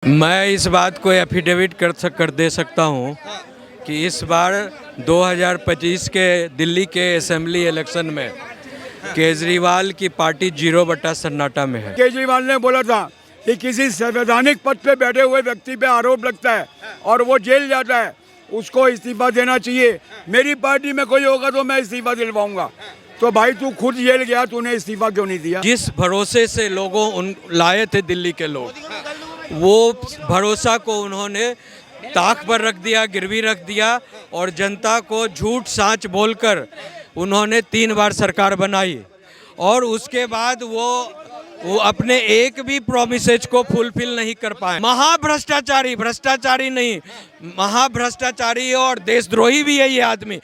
मैं इस बात को एफिडेविट कर दे सकता हूँ कि इस बार 2025 के दिल्ली के असेंबली इलेक्शन में केजरीवाल की पार्टी 0 सन्नाटा में है। केजरीवाल ने बोला था कि किसी संवैधानिक पद पे बैठे हुए व्यक्ति पे आरोप लगता है और वो जेल जाता है, उसको इस्तीफा देना चाहिए। मेरी पार्टी में कोई होगा तो मैं इस्तीफा दिलवाऊंगा। तो भाई तू खुद जेल गया, तूने इस्तीफा क्यों नहीं दिया? जिस भरोसे से लोगों उन लाए थे दिल्ली के लोग, वो भरोसा को उन्होंने ताक पर रख दिया, गिरवी रख दिया और जनता को झूठ साच बोलकर उन्होंने 3 बार सरकार बनाई और उसके बाद वो अपने एक भी प्रोमिसेज को फुलफिल नहीं कर पाए। महाभ्रष्टाचारी, भ्रष्टाचारी नहीं, महाभ्रष्टाचारी और देशद्रोही भी है ये आदमी।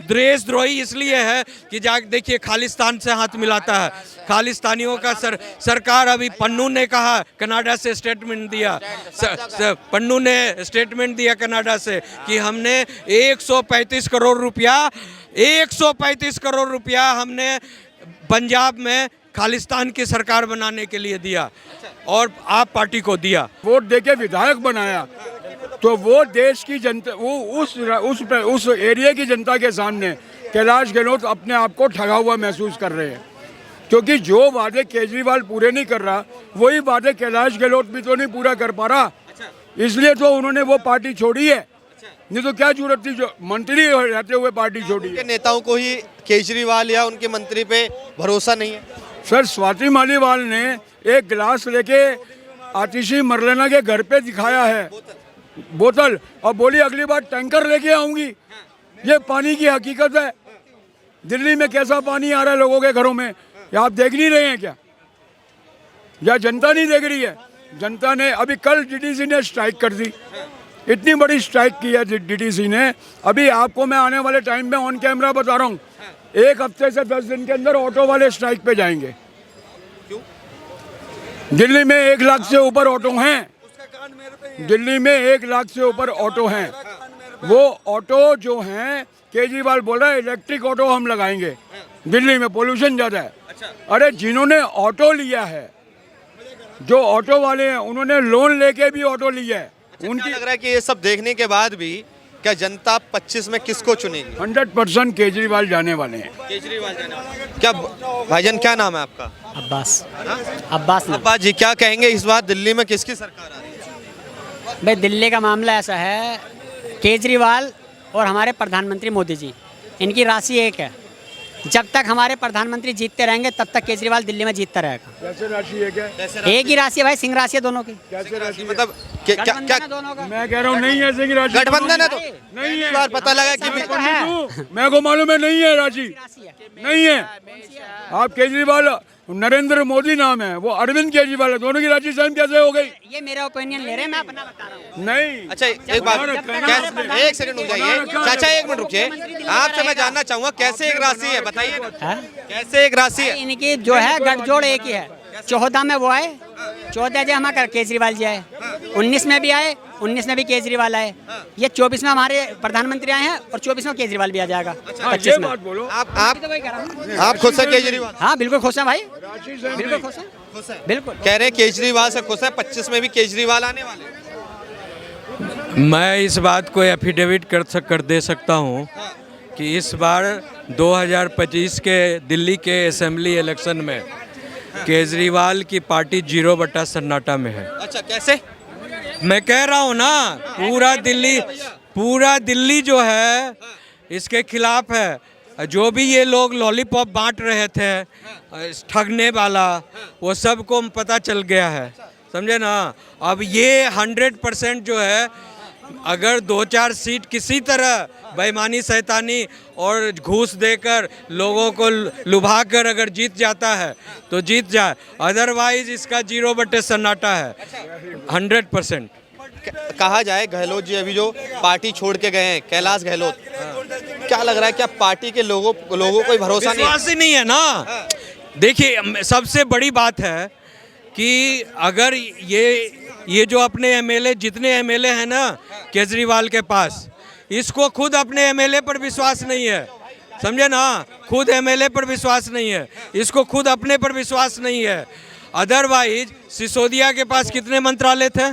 देशद्रोही इसलिए है कि जाके देखिए खालिस्तान से हाथ मिलाता है। खालिस्तानियों का सरकार अभी पन्नू ने कहा, कनाडा से स्टेटमेंट दिया, पन्नू ने स्टेटमेंट दिया कनाडा से कि हमने 135 करोड़ रुपया हमने पंजाब में खालिस्तान की सरकार बनाने के लिए दिया और आप पार्टी को दिया। वोट देके विधायक बनाया तो वो देश की जनता, वो उस एरिया की जनता के सामने कैलाश गहलोत अपने आप को ठगा हुआ महसूस कर रहे हैं, क्योंकि जो वादे केजरीवाल पूरे नहीं कर रहा वही वादे कैलाश गहलोत भी तो नहीं पूरा कर पा रहा। इसलिए तो उन्होंने वो पार्टी छोड़ी है, नहीं तो क्या जरूरत थी जो मंत्री रहते हुए पार्टी छोड़ी है। नेताओं को ही केजरीवाल या उनके मंत्री पे भरोसा नहीं है। सर, स्वाति मालीवाल ने एक गिलास लेके आतिशी मरलेना के घर पे दिखाया है बोतल और बोली अगली बार टैंकर लेके आऊंगी। ये पानी की हकीकत है। दिल्ली में कैसा पानी आ रहा है लोगों के घरों में, या आप देख नहीं रहे हैं क्या? या जनता नहीं देख रही है? जनता ने अभी कल डीटीसी ने स्ट्राइक कर दी, इतनी बड़ी स्ट्राइक की है डीटीसी ने। अभी आपको मैं आने वाले टाइम में ऑन कैमरा बता रहा हूँ, 1 हफ्ते से 10 दिन के अंदर ऑटो वाले स्ट्राइक पे जाएंगे। क्यों? दिल्ली में 1 लाख से ऊपर ऑटो हैं। दिल्ली में 1 लाख से ऊपर ऑटो हैं। वो ऑटो जो हैं, केजरीवाल बोल रहा है इलेक्ट्रिक ऑटो हम लगाएंगे, दिल्ली में पोल्यूशन ज़्यादा है। अरे जिन्होंने ऑटो लिया है, जो ऑटो वाले हैं, उन्होंने लोन लेके भी ऑटो लिया है। उनकी लग रहा है कि ये सब देखने के बाद भी क्या जनता 25 में किसको चुनेगी? 100% केजरीवाल जाने वाले हैं। केजरीवाल जाने वाले हैं। क्या भाईजान, क्या नाम है आपका? अब्बास। हाँ? अब्बास जी, क्या कहेंगे इस बार दिल्ली में किसकी सरकार आ रही है? भाई दिल्ली का मामला ऐसा है, केजरीवाल और हमारे प्रधानमंत्री मोदी जी, इनकी राशि एक है। जब तक हमारे प्रधानमंत्री जीतते रहेंगे तब तक केजरीवाल दिल्ली में जीतता रहेगा। कैसे राशि है? क्या एक ही राशि है भाई, सिंह राशि है दोनों की। कैसे राशि? मतलब क्या दोनों का? मैं कह रहा हूँ नहीं है ऐसे की राशि। गठबंधन है तो नहीं है। बार पता लगा कि मैं को मालूम है नहीं है राशि, नहीं है। आप केजरीवाल, नरेंद्र मोदी नाम है, वो अरविंद केजरीवाल है, दोनों की राशि सेम कैसे हो गई? ये मेरा ओपिनियन ले रहे हैं, मैं अपना बता रहा हूँ। नहीं। अच्छा, एक बात, एक सेकंड रुक जाइए चाचा, 1 मिनट रुकिए। आपसे मैं जानना चाहूंगा कैसे एक राशि है, बताइए ना। कैसे एक राशि है? इनकी जो है गठजोड़ एक ही है। 14 में वो आए, 14 जमा कर केजरीवाल जी आए, 19 में भी आए, 19 में भी केजरीवाल आए, ये 24 में हमारे प्रधानमंत्री आए हैं और 24 में केजरीवाल भी आ जाएगा। 25 में बोलो आप खुश हैं केजरीवाल? हाँ बिल्कुल खुश हैं भाई, बिल्कुल खुश हैं, बिल्कुल कह रहे हैं केजरीवाल से खुश है, 25 में भी केजरीवाल आने वाले हैं। मैं इस बात को एफिडेविट कर दे सकता हूँ कि इस बार 2025 के दिल्ली के असेंबली इलेक्शन में केजरीवाल की पार्टी 0 सन्नाटा में है। अच्छा, कैसे? मैं कह रहा हूँ ना, पूरा दिल्ली जो है इसके खिलाफ है। जो भी ये लोग लॉलीपॉप बांट रहे थे, ठगने वाला, वो सबको पता चल गया है, समझे ना। अब ये 100% जो है, अगर 2-4 सीट किसी तरह बेईमानी, शैतानी और घूस देकर लोगों को लुभा कर अगर जीत जाता है तो जीत जाए, अदरवाइज इसका 0 सन्नाटा है 100%। कहा जाए गहलोत जी अभी जो पार्टी छोड़ के गए हैं, कैलाश गहलोत, क्या लग रहा है, क्या पार्टी के लोगों को भरोसा नहीं? विश्वास ही नहीं है ना। देखिए, सबसे बड़ी बात है कि अगर ये जो अपने एमएलए, जितने एमएलए हैं ना केजरीवाल के पास, इसको खुद अपने एमएलए पर विश्वास नहीं है, समझे ना। खुद एमएलए पर विश्वास नहीं है, इसको खुद अपने पर विश्वास नहीं है। अदरवाइज सिसोदिया के पास कितने मंत्रालय थे?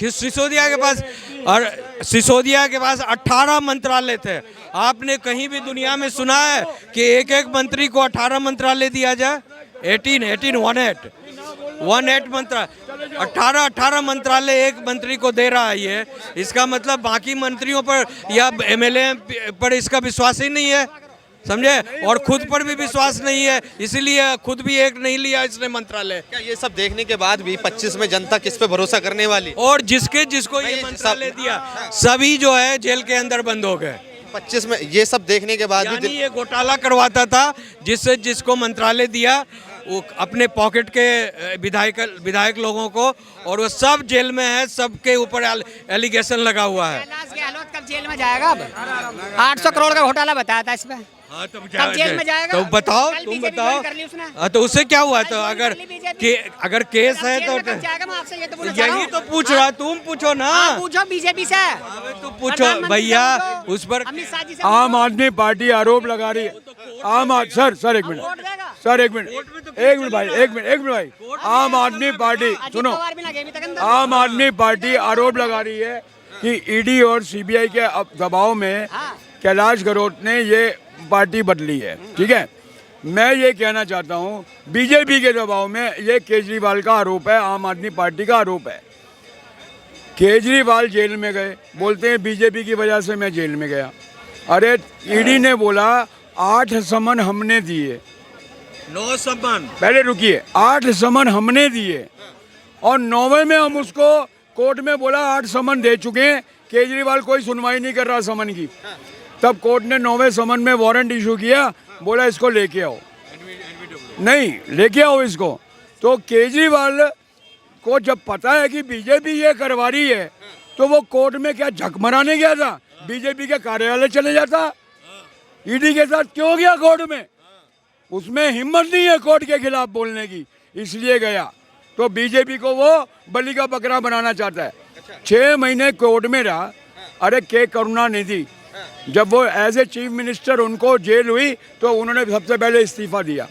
सिसोदिया के पास, और सिसोदिया के पास 18 मंत्रालय थे। आपने कहीं भी दुनिया में सुना है कि एक एक मंत्री को 18 मंत्रालय दिया जाए? 18 मंत्रालय, 18 मंत्रालय एक मंत्री को दे रहा है ये। इसका मतलब बाकी मंत्रियों पर या एमएलए पर इसका विश्वास ही नहीं है, समझे, और खुद पर भी विश्वास नहीं है, इसीलिए खुद भी एक नहीं लिया इसने मंत्रालय। क्या ये सब देखने के बाद भी 25 में जनता किस पे भरोसा करने वाली? और जिसको ये मंत्रालय दिया सभी जो है जेल के अंदर बंद हो गए। 25 में ये सब देखने के बाद यानी भी ये घोटाला करवाता था, जिसको मंत्रालय दिया वो अपने पॉकेट के विधायक लोगों को, और वो सब जेल में है, सबके ऊपर एलिगेशन लगा हुआ है। कैलाश गहलोत कब जेल में जाएगा? अब 800 करोड़ का घोटाला बताया था इसमें। हाँ, तो कब जेल में जाएगा? तो बताओ, कल तुम बीजेपी बताओ। ज्वाइन कर ली उसने। हाँ, तो उससे क्या हुआ? तो कल ज्वाइन कर ली बीजेपी। अगर केस है जेल तो में कब जाएगा? मैं आपसे ये तो पूछना चाह रहा यही हूँ। तो पूछ रहा, तुम पूछो ना। हाँ, पूछो बीजेपी से। तो पूछो प्रधानमंत्री भैया, से पूछो, उस पर अमित शाह जी से आम पूछो। आदमी पार्टी आरोप लगा रही है। सर एक मिनट, वोट देगा? सर एक मिनट भाई, एक मिनट भाई। आम आदमी पार्टी, अजित सुनो, पवार भी ना गए अभी तक अंदर। आम आदमी पार्टी आरोप लगा रही है कि ईडी और सीबीआई के दबाव में हाँ। कैलाश गहलोत ने ये पार्टी बदली है, ठीक है। मैं ये कहना चाहता हूँ बीजेपी के दबाव में ये केजरीवाल का आरोप है, आम आदमी पार्टी का आरोप है। केजरीवाल जेल में गए, बोलते हैं बीजेपी की वजह से मैं जेल में गया। अरे ईडी ने बोला 8 समन हमने दिए, 9 सम्मान, पहले रुकिए, 8 समन हमने दिए और 9वें में हम उसको कोर्ट में बोला 8 समन दे चुके हैं, केजरीवाल कोई सुनवाई नहीं कर रहा समन की। तब कोर्ट ने 9वें समन में वारंट इशू किया, बोला इसको लेके आओ, नहीं लेके आओ इसको। तो केजरीवाल को जब पता है कि बीजेपी ये करवा रही है, तो वो कोर्ट में क्या झक मराने गया था? बीजेपी के कार्यालय चले जाता। ईडी के साथ क्यों गया कोर्ट में? उसमें हिम्मत नहीं है कोर्ट के खिलाफ बोलने की, इसलिए गया। तो बीजेपी को वो बलि का बकरा बनाना चाहता है। 6 महीने कोर्ट में रहा। अरे के करुणानिधि, जब वो एज ए चीफ मिनिस्टर उनको जेल हुई तो उन्होंने सबसे पहले इस्तीफा दिया।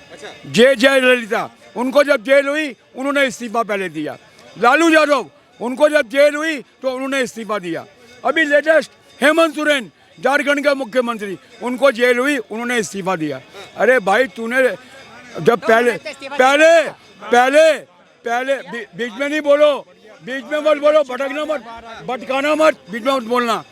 जयललिता, उनको जब जेल हुई उन्होंने इस्तीफा पहले दिया। लालू यादव, उनको जब जेल हुई तो उन्होंने इस्तीफा दिया। अभी लेटेस्ट हेमंत सोरेन, झारखंड के मुख्यमंत्री, उनको जेल हुई उन्होंने इस्तीफा दिया। अरे भाई तूने जब पहले बीच में नहीं बोलो, बीच में मत बोलो, भटकना मत, भटकाना मत, बीच में मत बोलना।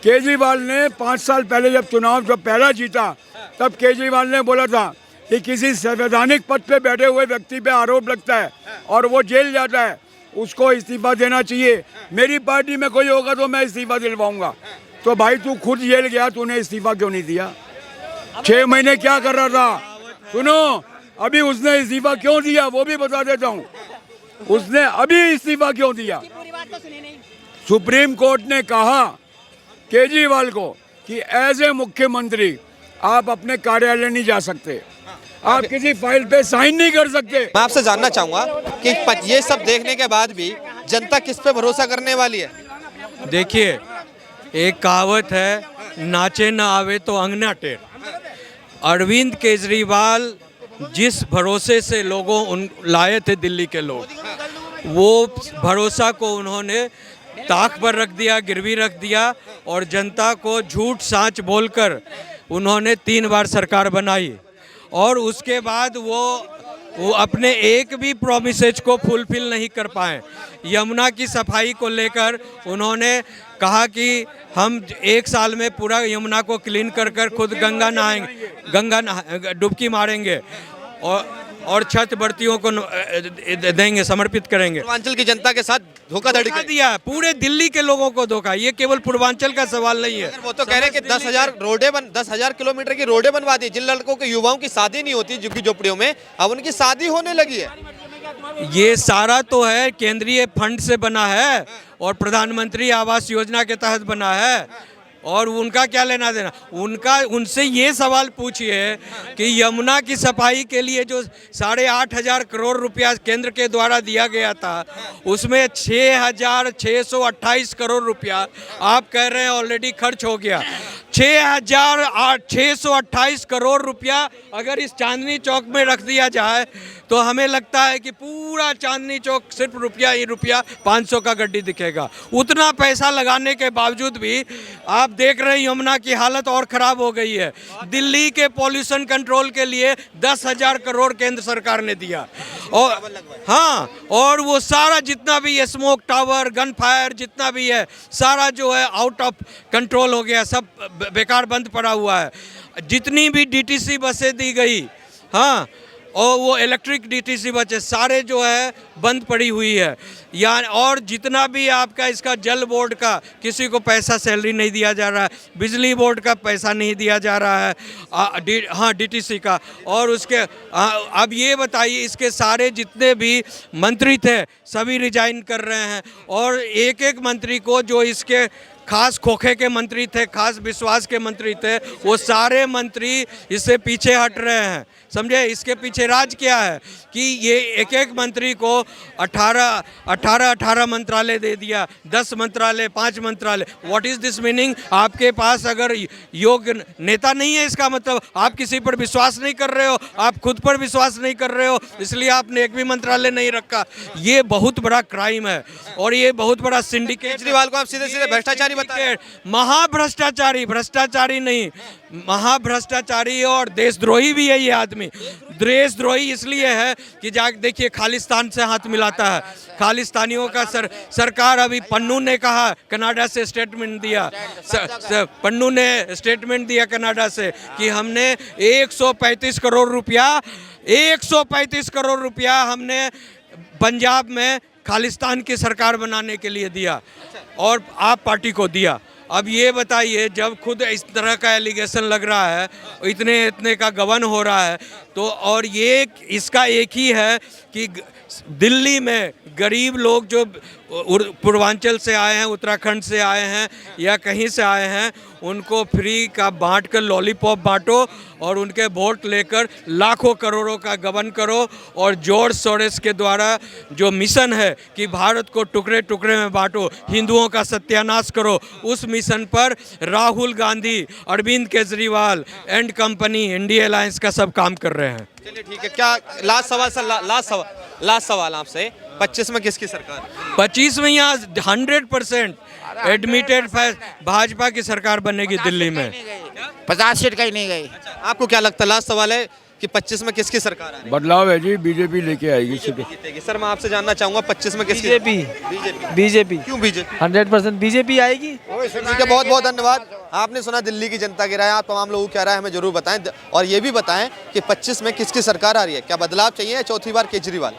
केजरीवाल ने 5 साल पहले जब चुनाव पहला जीता, तब केजरीवाल ने बोला था कि किसी संवैधानिक पद पे बैठे हुए व्यक्ति पे आरोप लगता है और वो जेल जाता है, उसको इस्तीफा देना चाहिए। मेरी पार्टी में कोई होगा तो मैं इस्तीफा दिलवाऊंगा। तो भाई तू खुद जेल गया, तूने इस्तीफा क्यों नहीं दिया? 6 महीने क्या कर रहा था? सुनो, अभी उसने इस्तीफा क्यों दिया वो भी बता देता हूँ। उसने अभी इस्तीफा क्यों दिया? पूरी बात तो सुनी नहीं। सुप्रीम कोर्ट ने कहा केजरीवाल को कि एज ए मुख्यमंत्री आप अपने कार्यालय नहीं जा सकते, आप किसी फाइल पे साइन नहीं कर सकते। मैं आपसे जानना चाहूंगा कि ये सब देखने के बाद भी जनता किस पे भरोसा करने वाली है? देखिए, एक कहावत है, नाचे ना आवे तो अंगना टेढ़। अरविंद केजरीवाल जिस भरोसे से लाए थे दिल्ली के लोग, वो भरोसा को उन्होंने ताक पर रख दिया, गिरवी रख दिया, और जनता को झूठ साच बोलकर उन्होंने 3 बार सरकार बनाई। और उसके बाद वो अपने एक भी प्रोमिसेज को फुलफिल नहीं कर पाए। यमुना की सफाई को लेकर उन्होंने कहा कि हम 1 साल में पूरा यमुना को क्लीन कर खुद गंगा डुबकी मारेंगे और छठवर्तियों को देंगे, समर्पित करेंगे। पूर्वांचल की जनता के साथ धोखाधड़ी धोखा दिया, पूरे दिल्ली के लोगों को धोखा। ये केवल पूर्वांचल का सवाल नहीं है। वो तो कह रहे हैं कि 10,000 किलोमीटर की रोडें बनवा दी। जिन लड़कों के युवाओं की शादी नहीं होती झुग्गी झोपड़ियों में, अब उनकी शादी होने लगी है। ये सारा तो है केंद्रीय फंड से बना है और प्रधानमंत्री आवास योजना के तहत बना है। और उनका क्या लेना देना? उनसे ये सवाल पूछिए कि यमुना की सफाई के लिए जो 8,500 करोड़ रुपया केंद्र के द्वारा दिया गया था, उसमें 6,628 करोड़ रुपया आप कह रहे हैं ऑलरेडी खर्च हो गया। 6,628 करोड़ रुपया अगर इस चांदनी चौक में रख दिया जाए तो हमें लगता है कि पूरा चांदनी चौक सिर्फ रुपया ही रुपया 500 का गड्डी दिखेगा। उतना पैसा लगाने के बावजूद भी आप देख रहे हैं यमुना की हालत और ख़राब हो गई है। दिल्ली के पॉल्यूशन कंट्रोल के लिए 10,000 करोड़ केंद्र सरकार ने दिया और हाँ, और वो सारा जितना भी है स्मोक टावर, गन फायर जितना भी है सारा जो है आउट ऑफ कंट्रोल हो गया, सब बेकार बंद पड़ा हुआ है। जितनी भी डीटीसी बसें दी गई, हाँ, और वो इलेक्ट्रिक डीटीसी बसें सारे जो है बंद पड़ी हुई है। या और जितना भी आपका इसका जल बोर्ड का किसी को पैसा सैलरी नहीं दिया जा रहा है, बिजली बोर्ड का पैसा नहीं दिया जा रहा है, हाँ डीटीसी का। और उसके अब ये बताइए इसके सारे जितने भी मंत्री थे सभी रिजाइन कर रहे हैं और एक एक मंत्री को जो इसके खास खोखे के मंत्री थे, खास विश्वास के मंत्री थे, वो सारे मंत्री इससे पीछे हट रहे हैं। समझे इसके पीछे राज क्या है कि ये एक एक मंत्री को 18 मंत्रालय दे दिया, 10 मंत्रालय, 5 मंत्रालय। What is this meaning? आपके पास अगर योग्य नेता नहीं है इसका मतलब आप किसी पर विश्वास नहीं कर रहे हो, आप खुद पर विश्वास नहीं कर रहे हो, इसलिए आपने एक भी मंत्रालय नहीं रखा। ये बहुत बड़ा क्राइम है और ये बहुत बड़ा सिंडिकेट। केजरीवाल को आप सीधे सीधे भ्रष्टाचारी बताएं। महाभ्रष्टाचारी, भ्रष्टाचारी नहीं, महाभ्रष्टाचारी और देशद्रोही भी है ये आदमी। देशद्रोही इसलिए है कि जाके देखिए खालिस्तान से हाथ मिलाता है। खालिस्तानियों का सरकार अभी पन्नू ने कहा, कनाडा से स्टेटमेंट दिया, पन्नू ने स्टेटमेंट दिया कनाडा से कि हमने 135 करोड़ रुपया हमने पंजाब में खालिस्तान की सरकार बनाने के लिए दिया और आप पार्टी को दिया। अब ये बताइए जब खुद इस तरह का एलिगेशन लग रहा है, इतने का गबन हो रहा है, तो और ये इसका एक ही है कि दिल्ली में गरीब लोग जो पूर्वांचल से आए हैं, उत्तराखंड से आए हैं या कहीं से आए हैं, उनको फ्री का बांट कर लॉलीपॉप बांटो और उनके वोट लेकर लाखों करोड़ों का गबन करो। और जॉर्ज सोरोस के द्वारा जो मिशन है कि भारत को टुकड़े टुकड़े में बांटो, हिंदुओं का सत्यानाश करो, उस मिशन पर Rahul Gandhi, Arvind Kejriwal and company, India alliance का सब काम कर रहे हैं। चलिए ठीक है, क्या लास्ट सवाल सर, लास्ट सवाल आपसे, 25 में किसकी सरकार? 25 में यहाँ 100% एडमिटेड भाजपा की सरकार बनेगी दिल्ली में। 50 सीट कहीं नहीं गई। आपको क्या लगता है, लास्ट सवाल है कि 25 में किसकी सरकार आ रही है? बदलाव है जी, बीजेपी लेके आएगी सीटें। जीतेगी। सर मैं आपसे जानना चाहूंगा 25 में किसकी? बीजेपी। क्यों बीजेपी? 100% बीजेपी आएगी। ठीक है, बहुत बहुत धन्यवाद। आपने सुना दिल्ली की जनता की राय, आप तमाम लोगों क्या राय हमें जरूर बताएं और ये भी बताएं कि 25 में किसकी सरकार आ रही है, क्या बदलाव चाहिए या चौथी बार केजरीवाल?